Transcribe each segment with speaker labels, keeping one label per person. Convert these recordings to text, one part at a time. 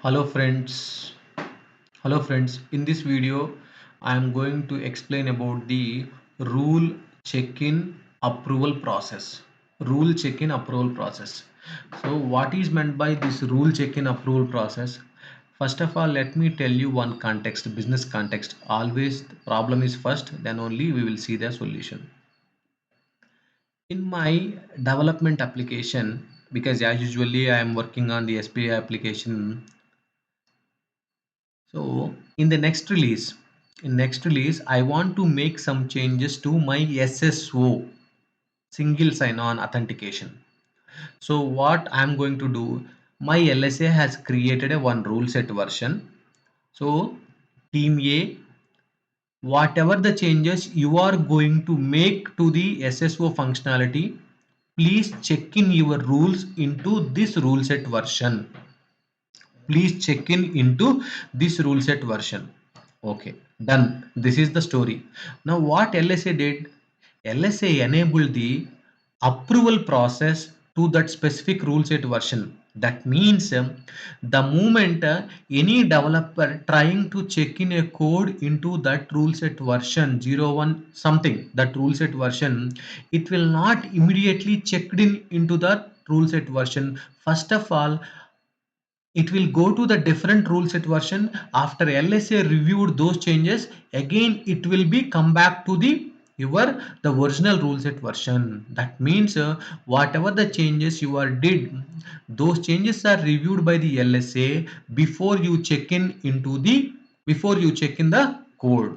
Speaker 1: Hello friends. Hello friends. In this video, I am going to explain about the rule check-in approval process. Rule check-in approval process. So what is meant by this rule check-in approval process? First of all, let me tell you one context, business context. Always the problem is first, then only we will see the solution. In my development application, because as usually I am working on the SPI application. So in next release, I want to make some changes to my SSO, single sign-on authentication. So what I'm going to do, my LSA has created a one rule set version. So team A, whatever the changes you are going to make to the SSO functionality, please check in your rules into this rule set version. Please check in into this rule set version. Okay, done. This is the story. Now what LSA did, LSA enabled the approval process to that specific rule set version. That means the moment any developer trying to check in a code into that rule set version 01 something, that rule set version, it will not immediately checked in into the rule set version. First of all, it will go to the different rule set version. After LSA reviewed those changes, again it will be come back to the original rule set version. That means whatever the changes you are did, those changes are reviewed by the LSA before you check in into the before you check in the code.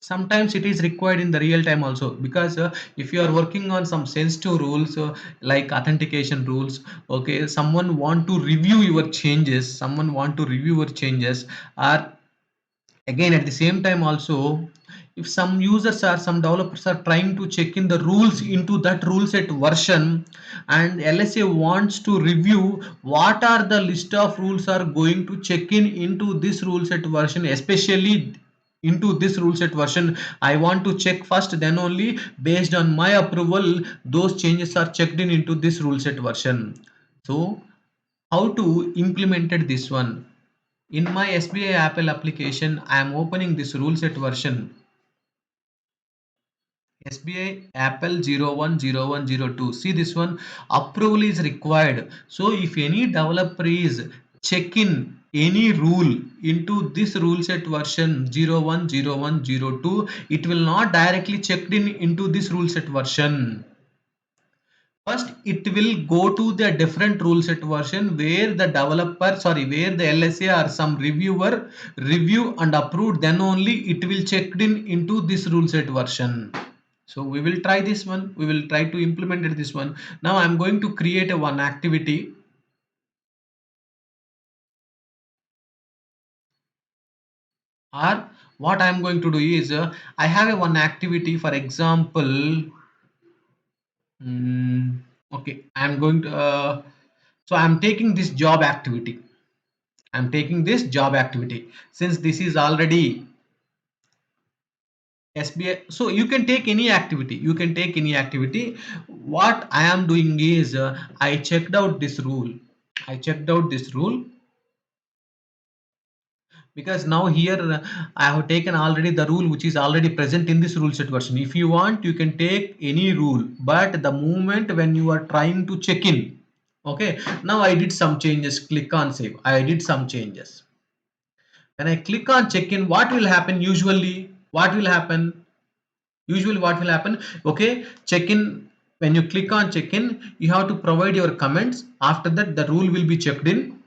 Speaker 1: Sometimes it is required in the real time also, because if you are working on some sensitive rules like authentication rules, okay, someone want to review your changes, or again at the same time also, if some users or some developers are trying to check in the rules into that rule set version, and LSA wants to review what are the list of rules are going to check in into this rule set version, especially into this rule set version, I want to check first, then only based on my approval those changes are checked in into this rule set version. So how to implemented this one? In my SBI Apple application, I am opening this rule set version. SBI Apple 010102. See this one, approval is required. So if any developer is check in any rule into this rule set version 010102, it will not directly checked in into this rule set version. First, it will go to the different rule set version where the developer, sorry, where the LSA or some reviewer review and approved. Then only it will checked in into this rule set version. So we will try this one. We will try to implement it this one. Now I'm going to create a one activity. Or what I'm going to do is I have a one activity. For example, okay, I'm going to. So I'm taking this job activity. I'm taking this job activity since this is already SBI. So you can take any activity. You can take any activity. What I am doing is I checked out this rule. I checked out this rule because now here I have taken already the rule which is already present in this rule set version. If you want, you can take any rule, but the moment when you are trying to check in, okay, now I did some changes. Click on save. I did some changes. When I click on check-in, what will happen usually? What will happen? Usually what will happen? Okay, check-in, when you click on check-in, you have to provide your comments. After that, the rule will be checked in.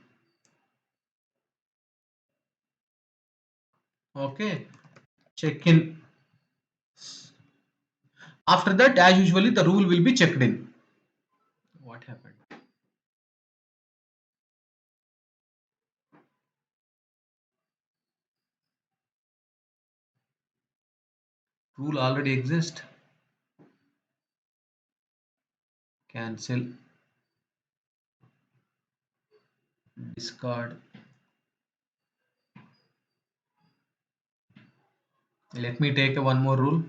Speaker 1: Okay, check-in. After that, as usually, the rule will be checked in. What happened? Rule already exists. Cancel. Discard. Let me take a one more rule.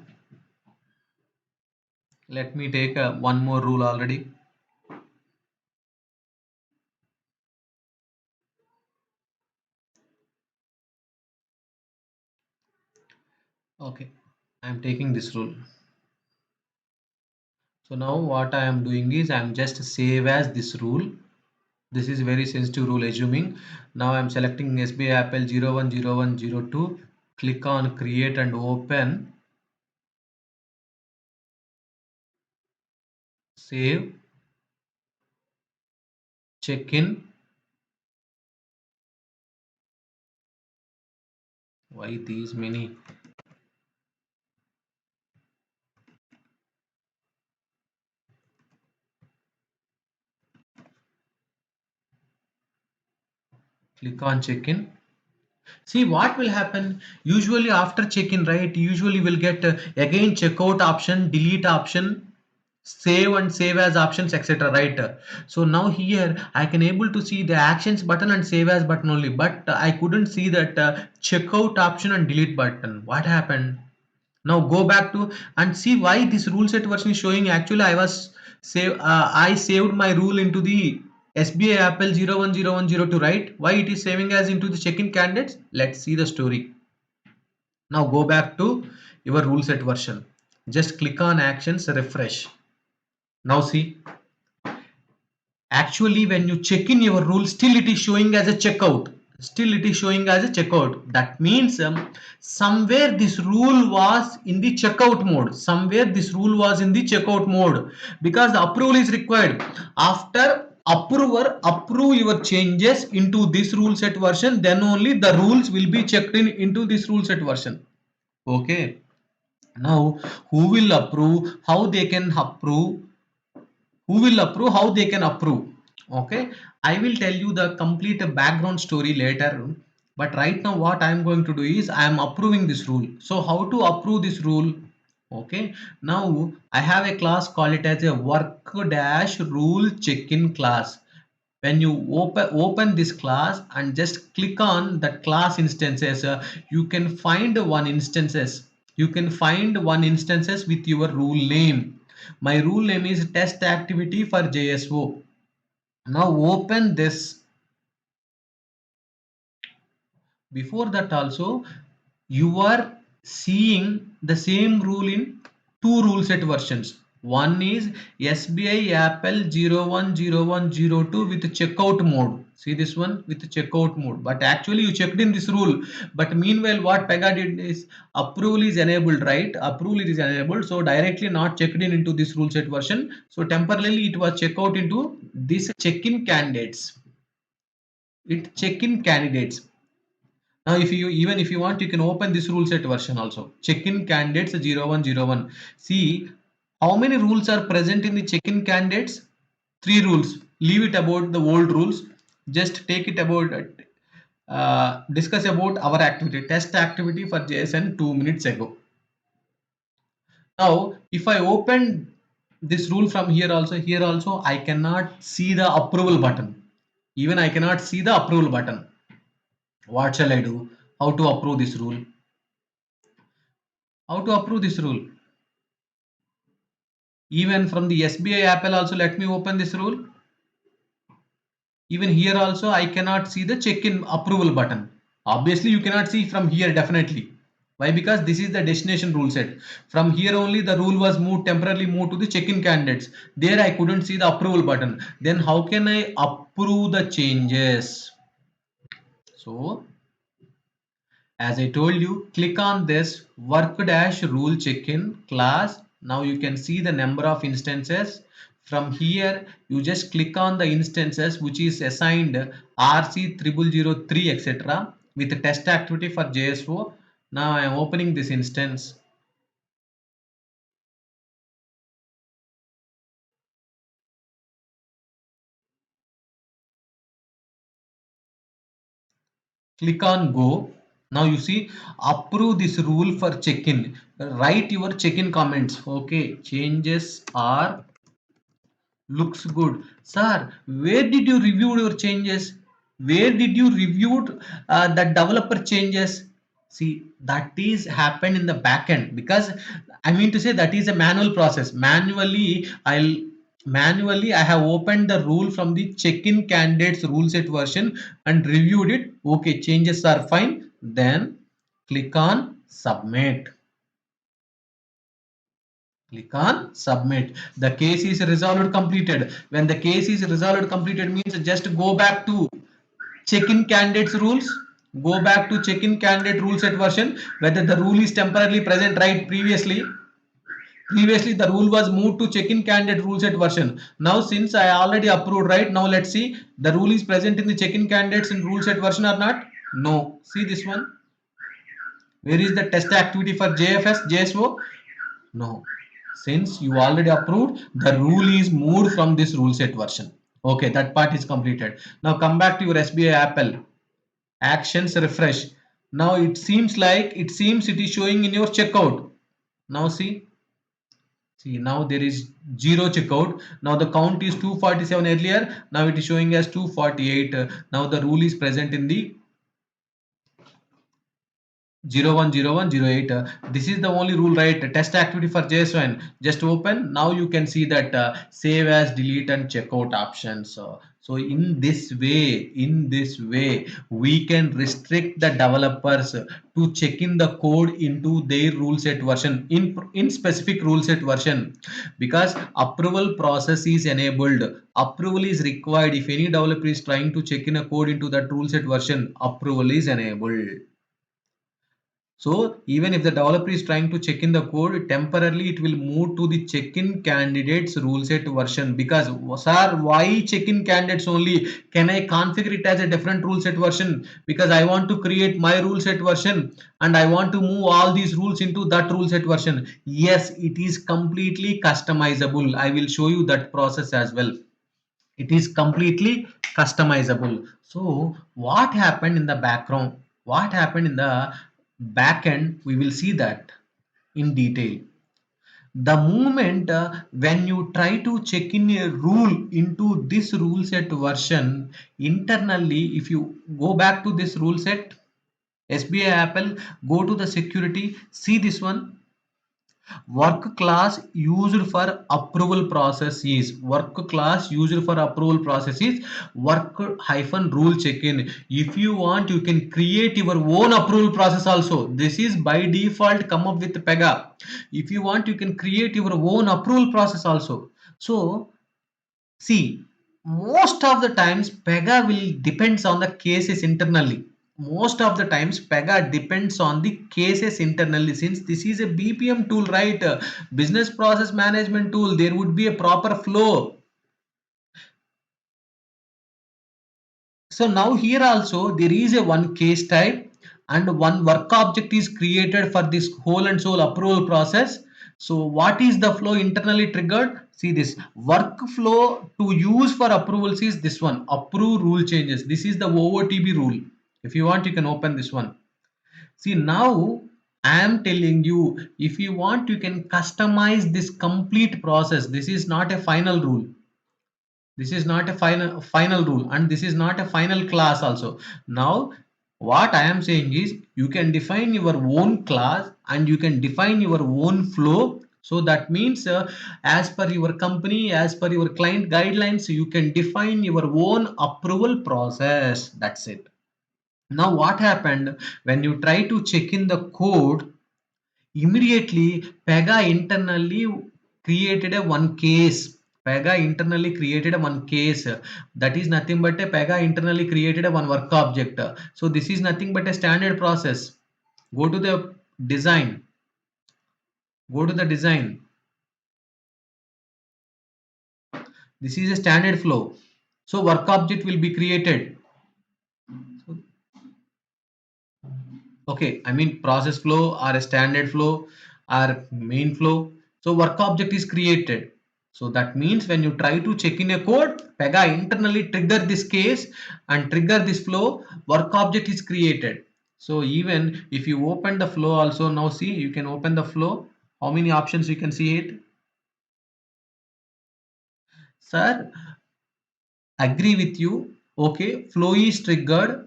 Speaker 1: Let me take a one more rule already. Okay, I am taking this rule. So now what I am doing is I am just save as this rule. This is very sensitive rule assuming. Now I am selecting SBI Apple 010102. Click on create and open. Save. Check in. Why these many? Click on check in. See what will happen usually after check-in, right? Usually we'll get again checkout option, delete option, save and save as options, etc. Right? So now here I can able to see the actions button and save as button only, but I couldn't see that checkout option and delete button. What happened? Now go back to and see why this rule set version is showing. Actually, I saved my rule into the SBI Apple 010102, right? Why it is saving as into the check-in candidates? Let's see the story. Now go back to your rule set version. Just click on actions, refresh. Now see, actually when you check in your rule, still it is showing as a checkout. Still it is showing as a checkout. That means somewhere this rule was in the checkout mode. Somewhere this rule was in the checkout mode, because the approval is required. After approver approve your changes into this rule set version, then only the rules will be checked in into this rule set version. Okay. Now who will approve, how they can approve, who will approve, how they can approve. Okay, I will tell you the complete background story later, but right now what I am going to do is I am approving this rule. So how to approve this rule? Okay, now I have a class, call it as a work dash rule check-in class. When you open this class and just click on that class instances, you can find one instances with your rule name. My rule name is test activity for JSO. Now open this. Before that also you are seeing the same rule in two rule set versions. One is SBI Apple 010102 with checkout mode. See this one with checkout mode. But actually you checked in this rule. But meanwhile what PEGA did is approval is enabled, right? Approval is enabled. So directly not checked in into this rule set version. So temporarily it was check out into this check-in candidates. It check-in candidates. Now, if you even if you want, you can open this rule set version also. Check-in candidates 0101. See how many rules are present in the check-in candidates? Three rules. Leave it about the old rules. Just take it about discuss about our activity, test activity for JSN 2 minutes ago. Now, if I open this rule from here also I cannot see the approval button. Even I cannot see the approval button. What shall I do? How to approve this rule? How to approve this rule? Even from the SBI Apple also, let me open this rule. Even here also I cannot see the check-in approval button. Obviously you cannot see from here definitely. Why? Because this is the destination rule set. From here only the rule was moved, temporarily moved to the check-in candidates. There I couldn't see the approval button. Then how can I approve the changes? So as I told you, click on this work dash rule check-in class. Now you can see the number of instances. From here, you just click on the instances which is assigned RC0003 etc. with the test activity for JSO. Now I am opening this instance. Click on go. Now you see approve this rule for check-in. Write your check-in comments. Okay, changes are looks good. Sir, where did you review your changes? Where did you review the developer changes? See, that is happened in the backend, because I mean to say that is a manual process. Manually I have opened the rule from the check-in candidates rule set version and reviewed it. Okay, changes are fine. Then click on submit. Click on submit. The case is resolved completed. When the case is resolved completed means just go back to check in candidates rules. Go back to check in candidate rule set version whether the rule is temporarily present, right? Previously the rule was moved to check in candidate rule set version. Now since I already approved, right? Now let's see the rule is present in the check in candidates in rule set version or not. No. See this one. Where is the test activity for JFS JSO? No. Since you already approved, the rule is moved from this rule set version. Okay, that part is completed. Now come back to your SBI Apple. Actions refresh. Now it is showing in your checkout. Now see now there is zero checkout. Now the count is 247 earlier. Now it is showing as 248. Now the rule is present in the 010108. This is the only rule, right? Test activity for JSON. Just open. Now you can see that save as, delete, and checkout options. So in this way, we can restrict the developers to check in the code into their rule set version in specific rule set version, because approval process is enabled. Approval is required if any developer is trying to check in a code into that rule set version. Approval is enabled. So even if the developer is trying to check in the code, temporarily it will move to the check-in candidates rule set version. Because sir, why check-in candidates only? Can I configure it as a different rule set version? Because I want to create my rule set version and I want to move all these rules into that rule set version. Yes, it is completely customizable. I will show you that process as well. It is completely customizable. So what happened in the background, what happened in the back end, we will see that in detail. The moment when you try to check in a rule into this rule set version internally, if you go back to this rule set, SBI Apple, go to the security, see this one. Work class used for approval process is work hyphen rule check-in. If you want, you can create your own approval process also. This is by default come up with PEGA. If you want, you can create your own approval process also. So see, most of the times PEGA will depends on the cases internally. Most of the times PEGA depends on the cases internally, since this is a BPM tool, right? Business process management tool. There would be a proper flow. So now here also there is a one case type and one work object is created for this whole and sole approval process. So what is the flow internally triggered? See this workflow to use for approvals is this one, approve rule changes. This is the OOTB rule. If you want, you can open this one. See now I am telling you, if you want, you can customize this complete process. This is not a final rule. This is not a final rule, and this is not a final class also. Now what I am saying is you can define your own class and you can define your own flow. So that means as per your company, as per your client guidelines, you can define your own approval process. That's it. Now what happened when you try to check in the code, immediately PEGA internally created a one case. PEGA internally created a one case. That is nothing but a PEGA internally created a one work object. So this is nothing but a standard process. Go to the design. Go to the design. This is a standard flow. So work object will be created. Okay, I mean process flow or a standard flow or main flow. So work object is created. So that means when you try to check in a code, PEGA internally trigger this case and trigger this flow, work object is created. So even if you open the flow also, now see, you can open the flow. How many options you can see it? Sir, agree with you. Okay, flow is triggered.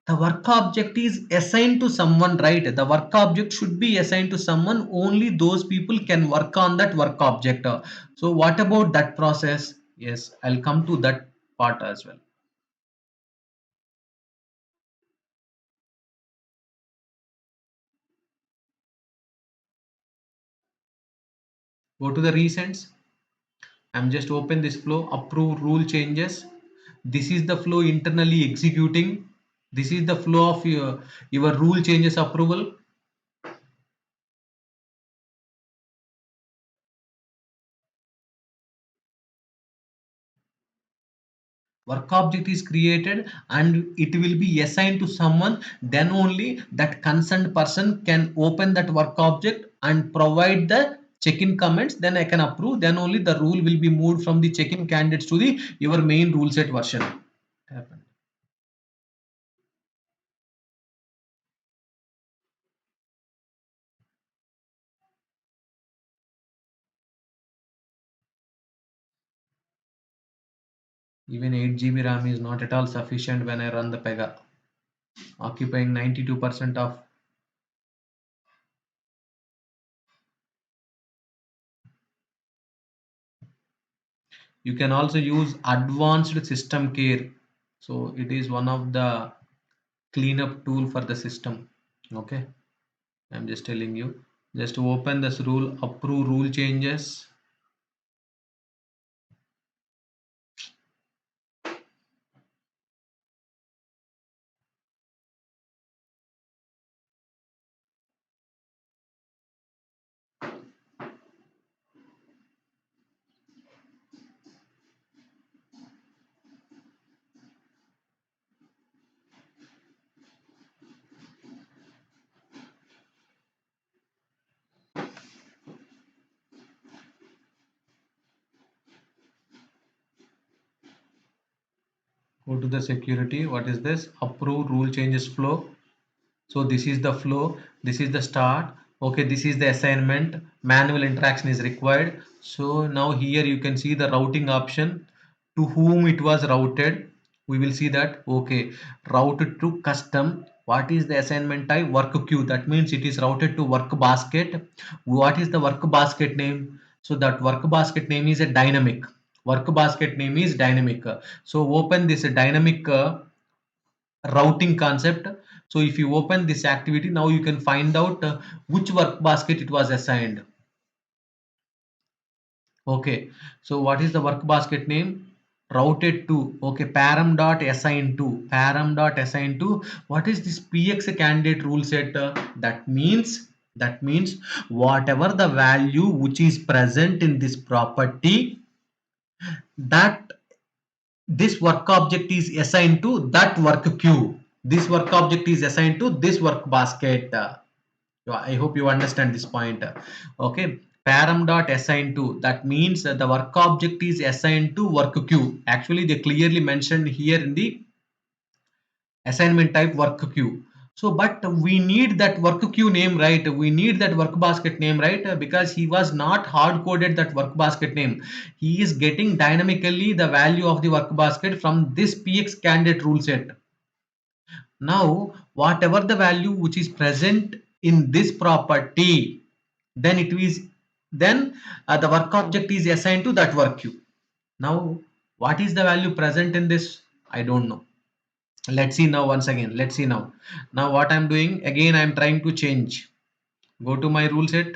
Speaker 1: The work object is assigned to someone, right? The work object should be assigned to someone. Only those people can work on that work object. So what about that process? Yes, I'll come to that part as well. Go to the recents. I'm just open this flow, approve rule changes. This is the flow internally executing. This is the flow of your rule changes approval. Work object is created and it will be assigned to someone. Then only that concerned person can open that work object and provide the check-in comments. Then I can approve. Then only the rule will be moved from the check-in candidates to the your main rule set version. Happened. Even 8 GB RAM is not at all sufficient when I run the PEGA, occupying 92% of. You can also use advanced system care. So it is one of the cleanup tool for the system. Okay, I'm just telling you. Just open this rule, approve rule changes. Go to the security. What is this? Approve rule changes flow. So this is the flow, this is the start. Okay, this is the assignment. Manual interaction is required. So now here you can see the routing option, to whom it was routed. We will see that. Okay, routed to custom. What is the assignment type? Work queue. That means it is routed to work basket. What is the work basket name? So that work basket name is a dynamic. Work basket name is dynamic. So open this dynamic routing concept. So if you open this activity, now you can find out which work basket it was assigned. Okay, so what is the work basket name? Routed to. Okay, param dot assign to, param dot assign to. What is this px candidate rule set? That means whatever the value which is present in this property, that this work object is assigned to that work queue. This work object is assigned to this work basket. I hope you understand this point. Okay, param dot assigned to. That means the work object is assigned to work queue. Actually, they clearly mentioned here in the assignment type work queue. So, but we need that work queue name, right? We need that work basket name, right? Because he was not hard coded that work basket name. He is getting dynamically the value of the work basket from this px candidate rule set. Now, whatever the value which is present in this property, then it is then the work object is assigned to that work queue. Now, what is the value present in this? I don't know. Let's see now once again. Let's see now. Now what I'm doing again, I'm trying to change. Go to my rule set.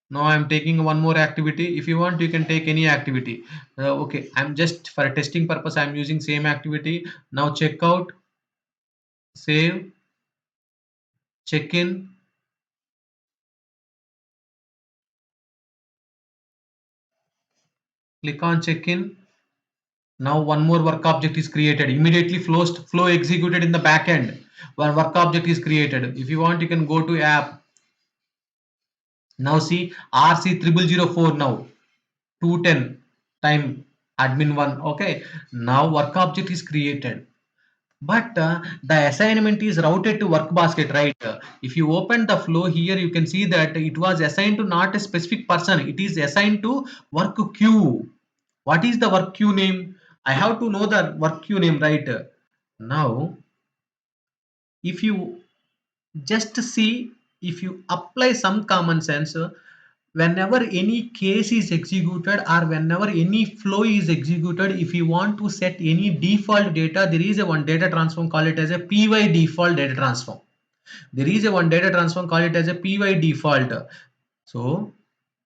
Speaker 1: Now I'm taking one more activity. If you want, you can take any activity. Okay, I'm just for a testing purpose, I'm using same activity. Now check out, save, check in. Click on check in. Now one more work object is created. Immediately flow executed in the back end. One work object is created. If you want, you can go to app. Now see RC0004 now 210 time admin 1. Okay, now work object is created, but the assignment is routed to work basket, right? If you open the flow here, you can see that it was assigned to not a specific person, it is assigned to work queue. What is the work queue name? I have to know the work queue name, right? Now if you just see, if you apply some common sense, whenever any case is executed or whenever any flow is executed, if you want to set any default data, there is a one data transform, call it as a py default data transform. There is a one data transform, call it as a py default. So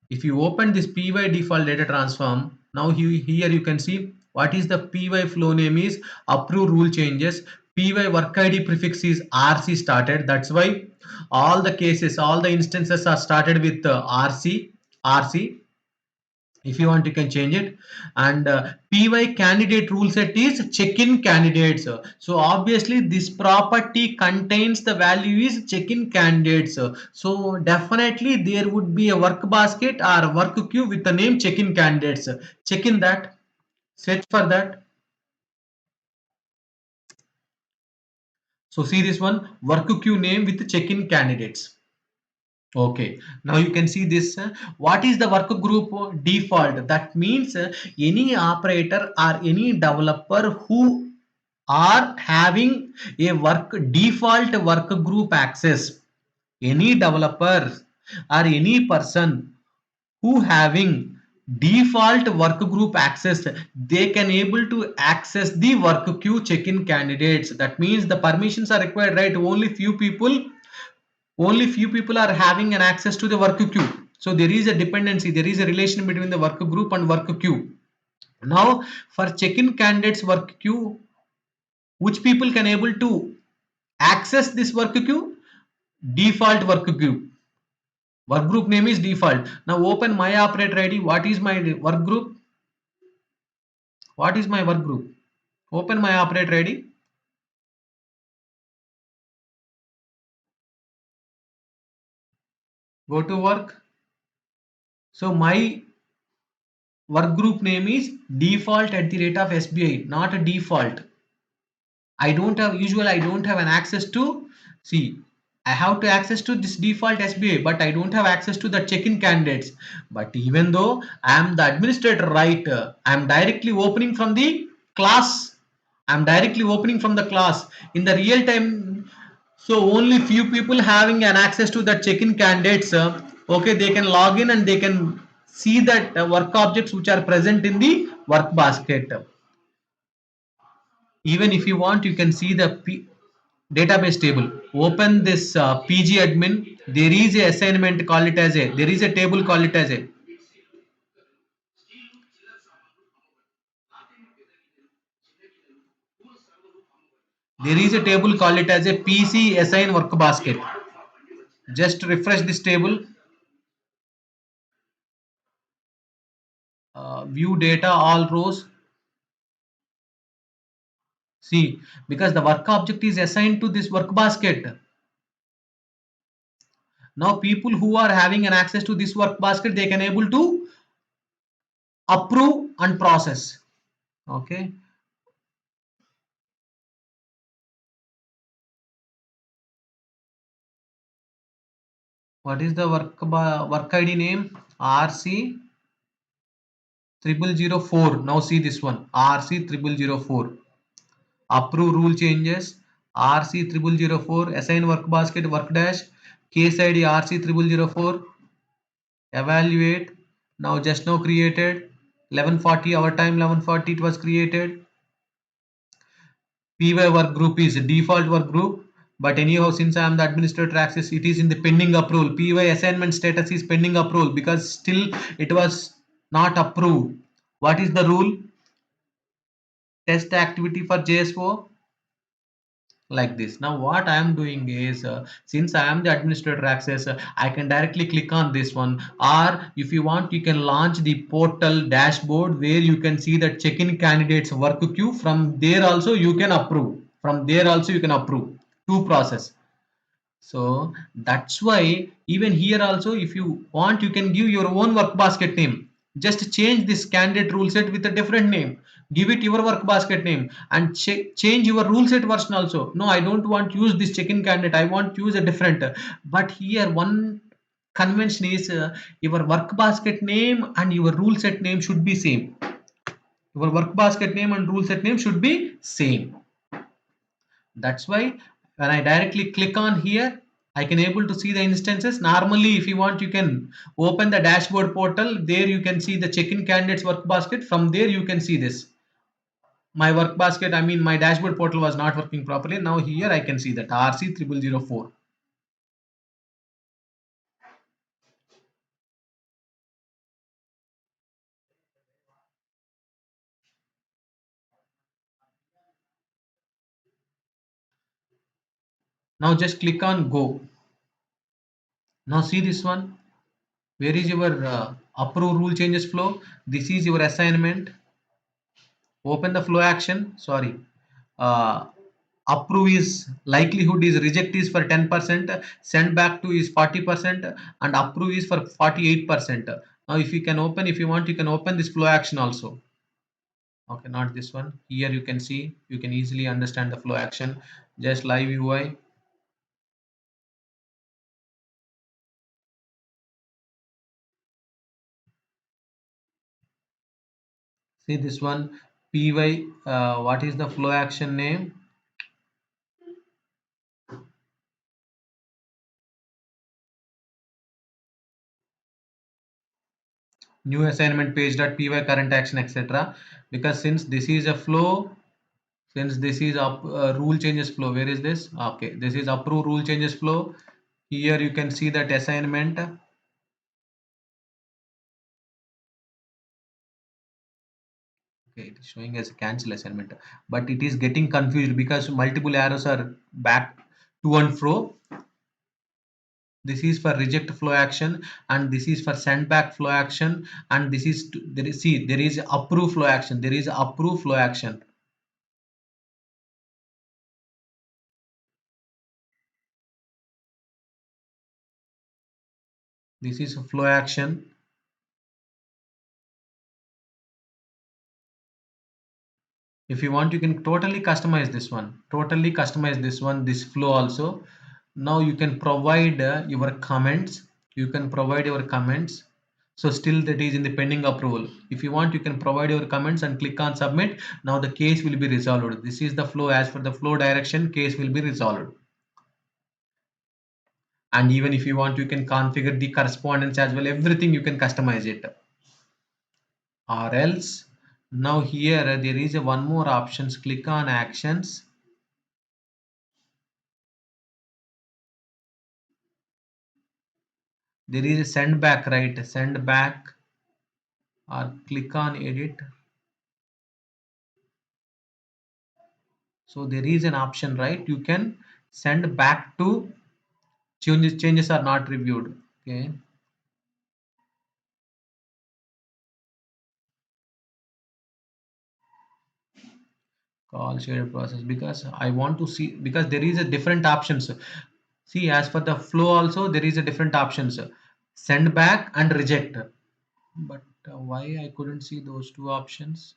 Speaker 1: if you open this py default data transform, now here you can see what is the py flow name is approve rule changes, py work id prefix is rc started. That's why all the cases, all the instances are started with rc. If you want you can change it. And py candidate rule set is check-in candidates. So obviously this property contains the value is check-in candidates. So definitely there would be a work basket or work queue with the name check-in candidates. Check in that, search for that. So see this one, work queue name with check-in candidates. Okay, now you can see this. What is the work group default? That means any operator or any developer who are having a work default work group access. Any developer or any person who having default work group access, they can able to access the work queue check-in candidates. That means the permissions are required, right? Only few people are having an access to the work queue. So there is a dependency, there is a relation between the work group and work queue. Now for check-in candidates work queue, which people can able to access this work queue? Default work queue. Work group name is default. Now open my operator id. What is my work group? What is my work group? Open my operator id. Go to work. So my work group name is default at the rate of SBI, not a default. I don't have an access to, see, I have to access to this default SBA, but I don't have access to the check-in candidates. But even though I am the administrator, right, I am directly opening from the class. I am directly opening from the class in the real time. So only few people having an access to the check-in candidates. Okay, they can log in and they can see that work objects which are present in the work basket. Even if you want, you can see the database table. Open this pg admin. There is a assignment, call it as a, there is a table, call it as a, there is a table, call it as a pc assign work basket. Just refresh this table. View data all rows. See, because the work object is assigned to this work basket. Now people who are having an access to this work basket, they can able to approve and process. Okay, what is the work id name? rc 0004. Now see this one, rc 0004. Approve rule changes, rc 0004. Assign work basket work dash, case id rc 0004. Evaluate. Now just now created 11:40 our time, 11:40 it was created. Py work group is default work group, but anyhow since I am the administrator access, it is in the pending approval. Py assignment status is pending approval because still it was not approved. What is the rule? Test activity for JSO, like this. Now what I am doing is, since I am the administrator access, I can directly click on this one, or if you want you can launch the portal dashboard where you can see the check-in candidates work queue. From there also you can approve, from there also you can approve to process. So that's why even here also, if you want, you can give your own work basket name. Just change this candidate rule set with a different name. Give it your work basket name and change your rule set version also. No, I don't want to use this check-in candidate. I want to use a different. But here one convention is, your work basket name and your rule set name should be same. Your work basket name and rule set name should be same. That's why when I directly click on here, I can able to see the instances. Normally if you want you can open the dashboard portal, there you can see the check-in candidates work basket. From there you can see this, my work basket, I mean my dashboard portal was not working properly. Now here I can see that rc 0004. Now just click on go. Now see this one. Where is your approve rule changes flow? This is your assignment. Open the flow action. Sorry. Uh, Approve is likelihood is reject is for 10%, send back to is 40%, and approve is for 48%. Now if you can open, if you want, you can open this flow action also. Okay, not this one. Here you can see, you can easily understand the flow action. Just live UI. See this one, PY. What is the flow action name? New assignment page.py current action, etc. Because since this is a flow, since this is up rule changes flow, where is this? Okay, this is approve rule changes flow. Here you can see that assignment. Okay, it is showing as cancel assignment, but it is getting confused because multiple arrows are back to and fro. This is for reject flow action, and this is for send back flow action, and this is there is, see, there is approve flow action, there is approve flow action. This is flow action. If you want, you can totally customize this one, this flow also. Now you can provide your comments, you can provide your comments. So still that is in the pending approval. If you want, you can provide your comments and click on submit. Now the case will be resolved. This is the flow. As for the flow direction, case will be resolved. And even if you want, you can configure the correspondence as well, everything you can customize it. Or else, now here there is a one more options. Click on actions. There is a send back, right? Send back, or click on edit. So there is an option, right? You can send back to changes are not reviewed. Okay, call shared process, because I want to see, because there is a different options. See, as for the flow also there is a different options, send back and reject. But why I couldn't see those two options?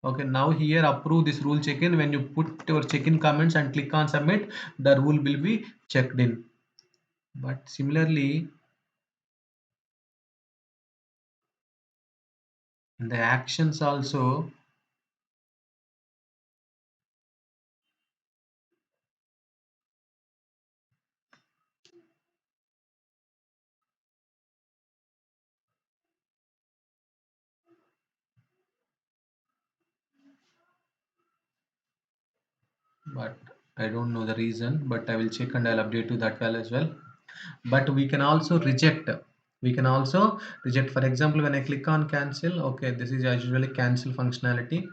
Speaker 1: Okay, now here approve this rule check-in. When you put your check-in comments and click on submit, the rule will be checked in. But similarly, in the actions also, but I don't know the reason, but I will check and I'll update you that well as well. But we can also reject. We can also reject. For example, when I click on cancel, okay, this is usually cancel functionality.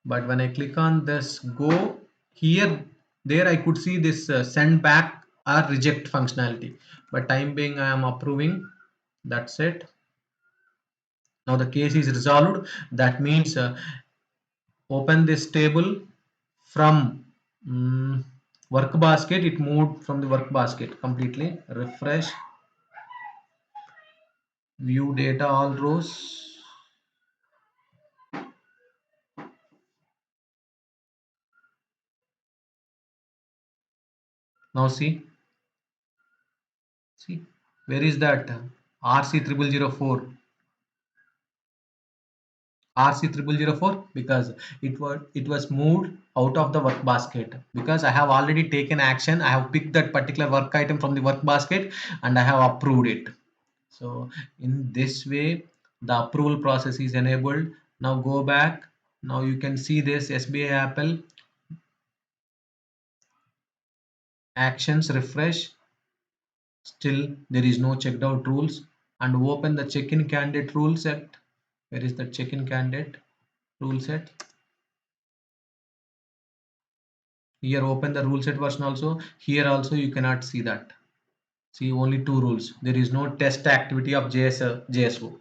Speaker 1: But when I click on this go here, there I could see this send back or reject functionality. But time being, I am approving. That's it. Now the case is resolved. That means open this table from work basket. It moved from the work basket completely. Refresh, view data all rows. Now see, where is that RC 0004? RC 0004, because it was moved out of the work basket, because I have already taken action. I have picked that particular work item from the work basket and I have approved it. So in this way, the approval process is enabled. Now go back. Now you can see this SBI Apple actions, refresh. Still there is no checked out rules. And open the check-in candidate rule set. Where is the check-in candidate rule set? Here open the rule set version also. Here also you cannot see that. See only two rules. There is no test activity of JSO.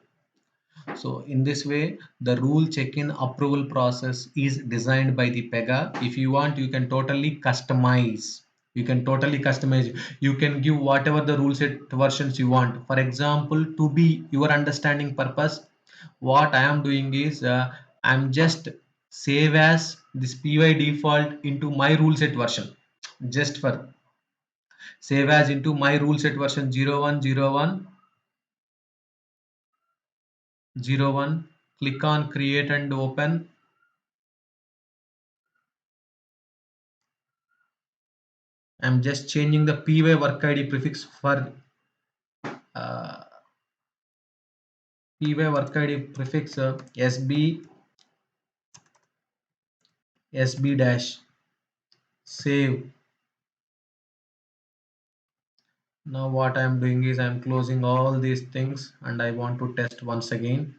Speaker 1: So in this way, the rule check-in approval process is designed by the PEGA. If you want, you can totally customize. You can totally customize. You can give whatever the rule set versions you want. For example, to be your understanding purpose, what I am doing is I'm just save as this py default into my rule set version. Just for save as into my rule set version 0101 click on create and open. I'm just changing the py work id prefix for uh, py work id prefix sb dash save. Now what I'm doing is I'm closing all these things and I want to test once again.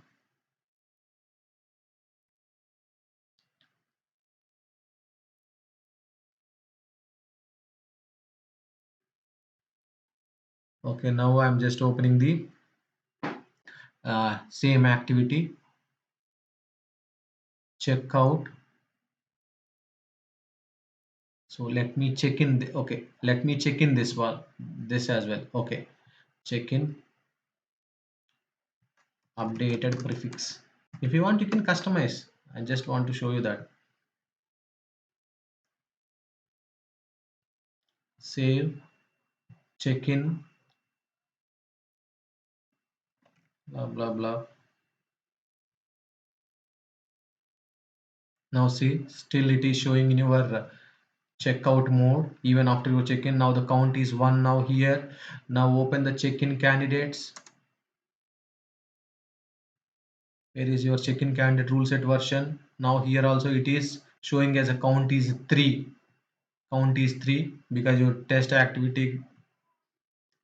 Speaker 1: Okay, now I'm just opening the same activity, check out. So let me check in okay, let me check in this one, this as well. Okay, check in updated prefix. If you want, you can customize. I just want to show you that. Save, check in, blah blah blah. Now see, still it is showing in your checkout mode even after your check-in. Now the count is 1 now here. Now open the check-in candidates. Where is your check-in candidate rule set version? Now here also it is showing as a count is 3. Count is 3 because your test activity.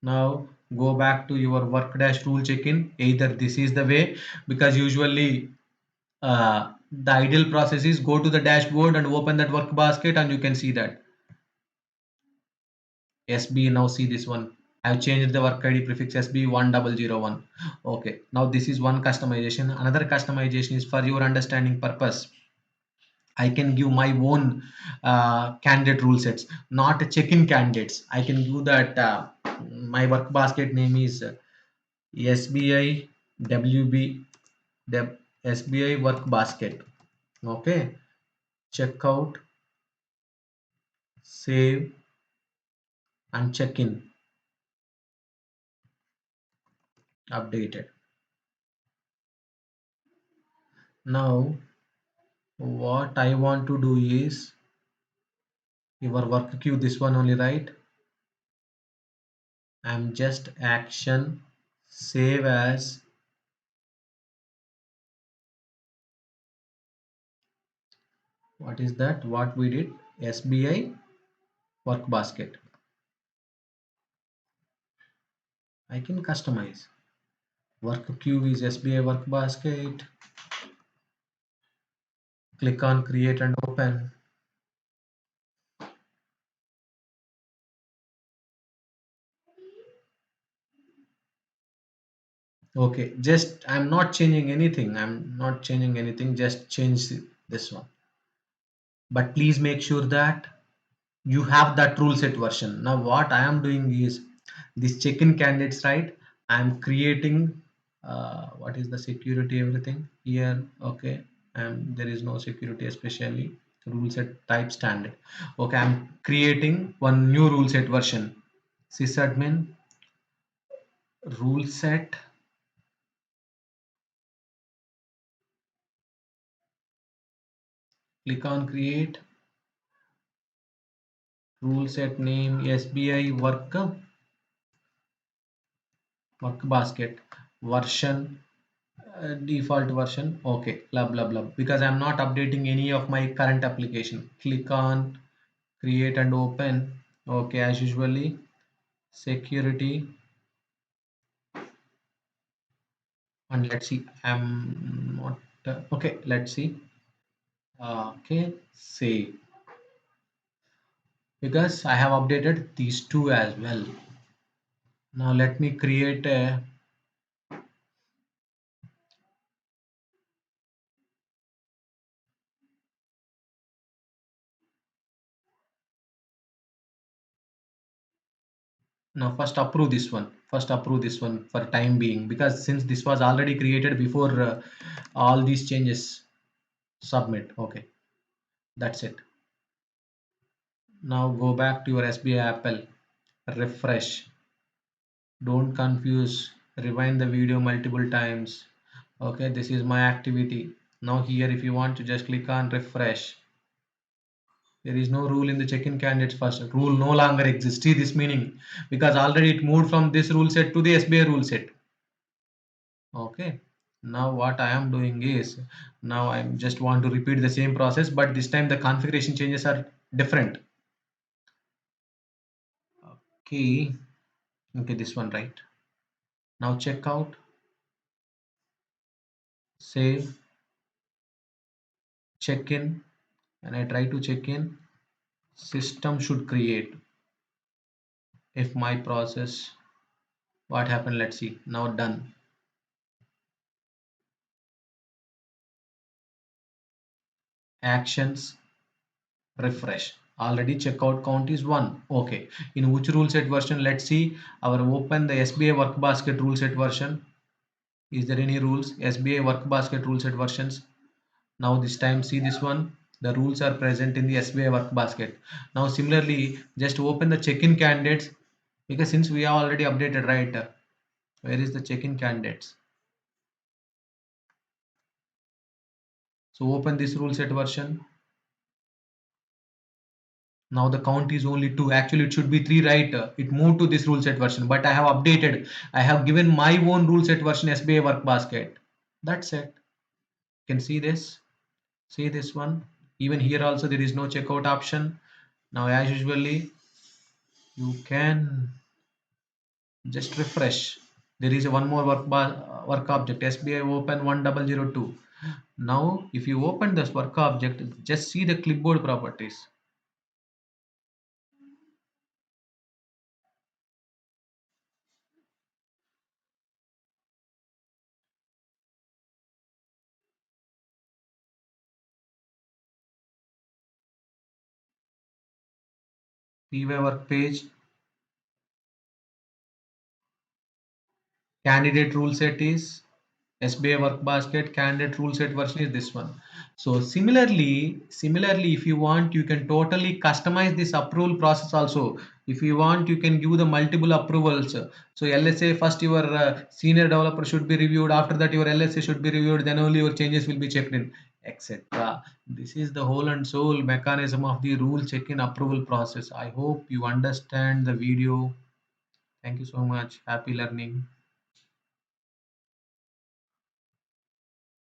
Speaker 1: Now go back to your work dash rule check-in. Either this is the way, because usually the ideal process is go to the dashboard and open that work basket and you can see that SB. Now see this one. I've changed the work ID prefix SB1001. Okay. Now this is one customization. Another customization is for your understanding purpose. I can give my own candidate rule sets, not check-in candidates. I can do that. My work basket name is SBI WB SBI work basket. Okay. Checkout, save, and check in updated. Now what I want to do is your work queue, this one only, right? I'm just action save as what is that what we did SBI work basket. I can customize work queue is SBI work basket. Click on create and open. Okay, just I'm not changing anything. I'm not changing anything. Just change this one. But please make sure that you have that rule set version. Now what I am doing is this check-in candidates, right? I'm creating what is the security everything here. Okay, and there is no security, especially rule set type standard. Okay, I'm creating one new rule set version. Sysadmin rule set, click on create rule set name SBI work basket version, default version. Okay, blah blah blah, because I'm not updating any of my current application. Click on create and open. Okay, as usually security, and let's see, I'm not okay, let's see. Okay, save. because I have updated these two as well. Now let me create a. Now first approve this one. First approve this one for time being, because since this was already created before all these changes. Submit. Okay, that's it. Now go back to your SBI Apple. Refresh. Don't confuse. Rewind the video multiple times. Okay, this is my activity. Now here, if you want to just click on refresh. There is no rule in the check-in candidates first. Rule no longer exists. See this meaning, because already it moved from this rule set to the SBI rule set. Okay. Now what I am doing is, now I just want to repeat the same process, but this time the configuration changes are different. Okay. Okay, this one, right? Now check out, save, check in, and I try to check in. System should create. If my process, what happened? Let's see. Now done. Actions, refresh. Already checkout count is 1. Okay. In which rule set version? Let's see. Our open the SBI work basket rule set version. Is there any rules? SBI work basket rule set versions. Now this time see this one. The rules are present in the SBI work basket. Now similarly, just open the check-in candidates, because since we are already updated, right? Where is the check-in candidates? So open this rule set version. Now the count is only 2. Actually, it should be 3, right? It moved to this rule set version, but I have updated. I have given my own rule set version SBI work basket. That's it. You can see this. See this one. Even here also there is no checkout option. Now as usually, you can just refresh. There is a one more work object SBI open 1002. Now if you open this work object, just see the clipboard properties. PY work page, candidate rule set is SBA work basket, candidate rule set version is this one. So similarly, if you want, you can totally customize this approval process also. If you want, you can give the multiple approvals. So LSA first your senior developer should be reviewed. After that, your LSA should be reviewed. Then only your changes will be checked in, etc. This is the whole and soul mechanism of the rule check-in approval process. I hope you understand the video. Thank you so much. Happy learning.